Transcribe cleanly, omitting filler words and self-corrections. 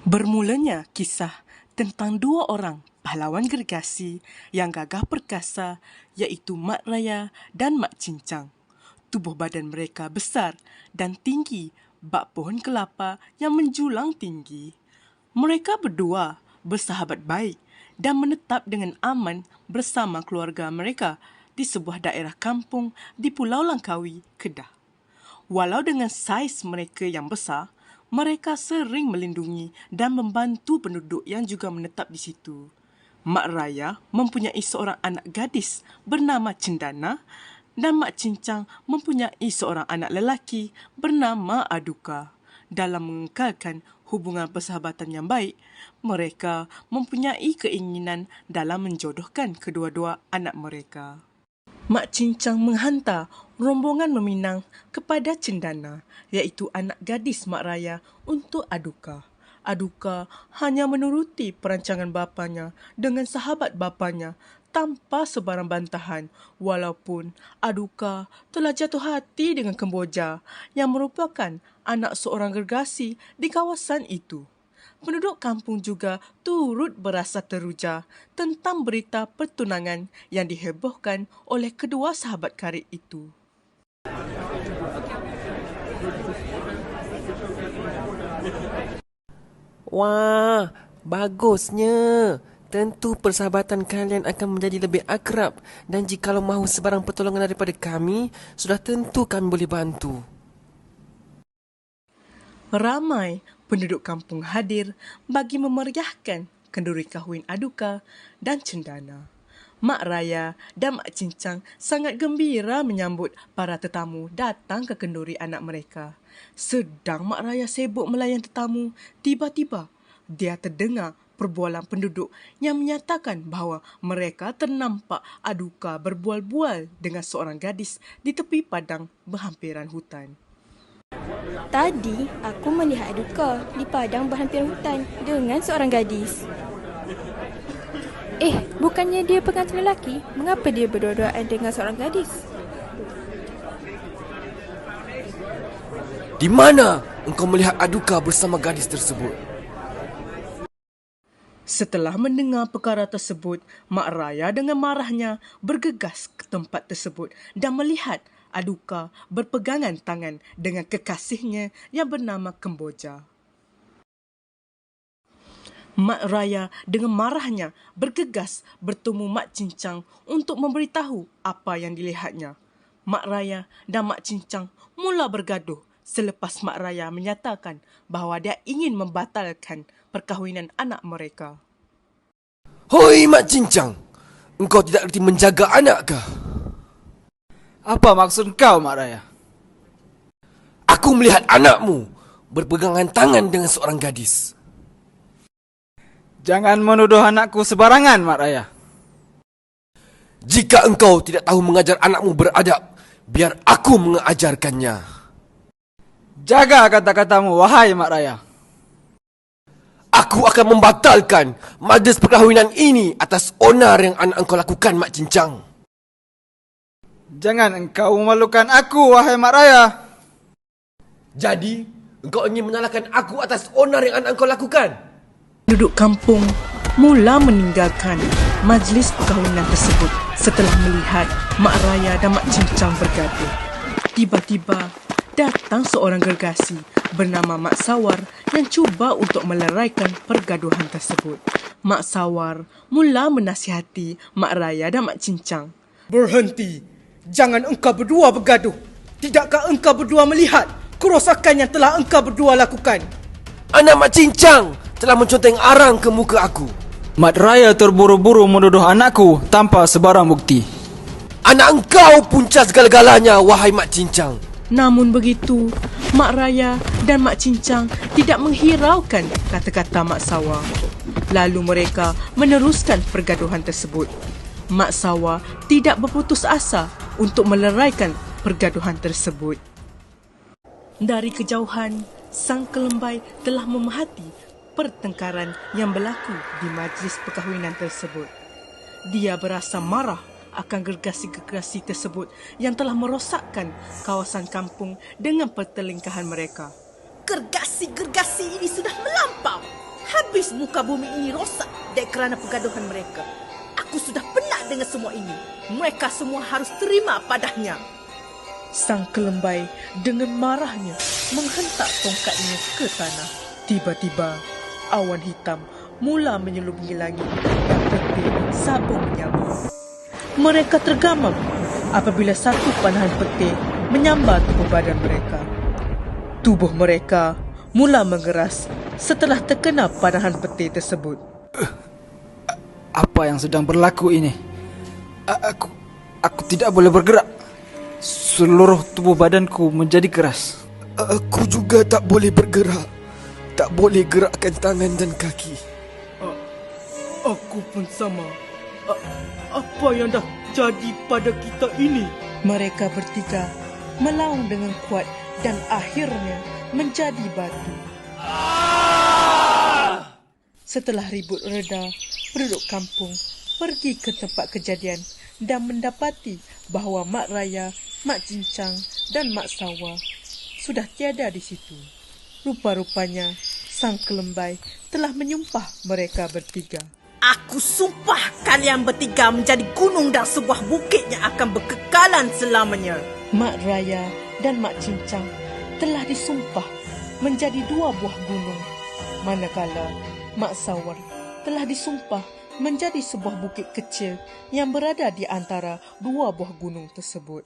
Bermulanya kisah tentang dua orang pahlawan gergasi yang gagah perkasa, iaitu Mak Raya dan Mak Cincang. Tubuh badan mereka besar dan tinggi bak pohon kelapa yang menjulang tinggi. Mereka berdua bersahabat baik dan menetap dengan aman bersama keluarga mereka di sebuah daerah kampung di Pulau Langkawi, Kedah. Walau dengan saiz mereka yang besar, mereka sering melindungi dan membantu penduduk yang juga menetap di situ. Mak Raya mempunyai seorang anak gadis bernama Cendana dan Mak Cincang mempunyai seorang anak lelaki bernama Aduka. Dalam mengekalkan hubungan persahabatan yang baik, mereka mempunyai keinginan dalam menjodohkan kedua-dua anak mereka. Mak Cincang menghantar rombongan meminang kepada Cendana, iaitu anak gadis Mak Raya, untuk Aduka. Aduka hanya menuruti perancangan bapanya dengan sahabat bapanya tanpa sebarang bantahan, walaupun Aduka telah jatuh hati dengan Kemboja yang merupakan anak seorang gergasi di kawasan itu. Penduduk kampung juga turut berasa teruja tentang berita pertunangan yang dihebohkan oleh kedua sahabat karib itu. Wah, bagusnya. Tentu persahabatan kalian akan menjadi lebih akrab, dan jikalau mahu sebarang pertolongan daripada kami, sudah tentu kami boleh bantu. Ramai penduduk kampung hadir bagi memeriahkan kenduri kahwin Aduka dan Cendana. Mak Raya dan Mak Cincang sangat gembira menyambut para tetamu datang ke kenduri anak mereka. Sedang Mak Raya sibuk melayan tetamu, tiba-tiba dia terdengar perbualan penduduk yang menyatakan bahawa mereka ternampak Aduka berbual-bual dengan seorang gadis di tepi padang berhampiran hutan. Tadi, aku melihat Aduka di padang berhampiran hutan dengan seorang gadis. Bukannya dia pengantin lelaki? Mengapa dia berdua-duaan dengan seorang gadis? Di mana engkau melihat Aduka bersama gadis tersebut? Setelah mendengar perkara tersebut, Mak Raya dengan marahnya bergegas ke tempat tersebut dan melihat Aduka berpegangan tangan dengan kekasihnya yang bernama Kemboja. Mak Raya dengan marahnya bergegas bertemu Mak Cincang untuk memberitahu apa yang dilihatnya. Mak Raya dan Mak Cincang mula bergaduh selepas Mak Raya menyatakan bahawa dia ingin membatalkan perkahwinan anak mereka. Hoi Mak Cincang, engkau tidak erti menjaga anak ke? Apa maksud kau, Mak Raya? Aku melihat anakmu berpegangan tangan dengan seorang gadis. Jangan menuduh anakku sebarangan, Mak Raya. Jika engkau tidak tahu mengajar anakmu beradab, biar aku mengajarkannya. Jaga kata-katamu, wahai Mak Raya. Aku akan membatalkan majlis perkahwinan ini atas onar yang anak engkau lakukan, Mak Cincang. Jangan engkau memalukan aku, wahai Mak Raya. Jadi, engkau ingin menyalahkan aku atas onar yang anak engkau lakukan? Penduduk kampung mula meninggalkan majlis perkahwinan tersebut setelah melihat Mak Raya dan Mak Cincang bergaduh. Tiba-tiba datang seorang gergasi bernama Mak Sawar yang cuba untuk meleraikan pergaduhan tersebut. Mak Sawar mula menasihati Mak Raya dan Mak Cincang. Berhenti! Jangan engkau berdua bergaduh. Tidakkah engkau berdua melihat kerosakan yang telah engkau berdua lakukan? Anak Mak Cincang telah menconteng arang ke muka aku. Mak Raya terburu-buru menuduh anakku tanpa sebarang bukti. Anak engkau punca segala-galanya, wahai Mak Cincang. Namun begitu, Mak Raya dan Mak Cincang tidak menghiraukan kata-kata Mak Sawar. Lalu mereka meneruskan pergaduhan tersebut. Mak Sawar tidak berputus asa untuk meleraikan pergaduhan tersebut. Dari kejauhan, Sang Kelembai telah memerhati pertengkaran yang berlaku di majlis perkahwinan tersebut. Dia berasa marah akan gergasi-gergasi tersebut yang telah merosakkan kawasan kampung dengan pertelingkahan mereka. Gergasi-gergasi ini sudah melampau. Habis muka bumi ini rosak kerana pergaduhan mereka. Aku sudah penat dengan semua ini. Mereka semua harus terima padanya. Sang Kelembai dengan marahnya menghentak tongkatnya ke tanah. Tiba-tiba, awan hitam mula menyelubungi langit dan petir sabung menyambar. Mereka tergamam apabila satu panahan petir menyambar tubuh badan mereka. Tubuh mereka mula mengeras setelah terkena panahan petir tersebut. Apa yang sedang berlaku ini? Aku tidak boleh bergerak. Seluruh tubuh badanku menjadi keras. Aku juga tak boleh bergerak. Tak boleh gerakkan tangan dan kaki. Aku pun sama. Apa yang dah jadi pada kita ini? Mereka bertiga melaung dengan kuat dan akhirnya menjadi batu. Setelah ribut reda, penduduk kampung pergi ke tempat kejadian dan mendapati bahawa Mak Raya, Mak Cincang dan Mak Sawa sudah tiada di situ. Rupa-rupanya Sang Kelembai telah menyumpah mereka bertiga. Aku sumpah kalian bertiga menjadi gunung dan sebuah bukit yang akan berkekalan selamanya. Mak Raya dan Mak Cincang telah disumpah menjadi dua buah gunung, manakala Mak Sawar telah disumpah menjadi sebuah bukit kecil yang berada di antara dua buah gunung tersebut.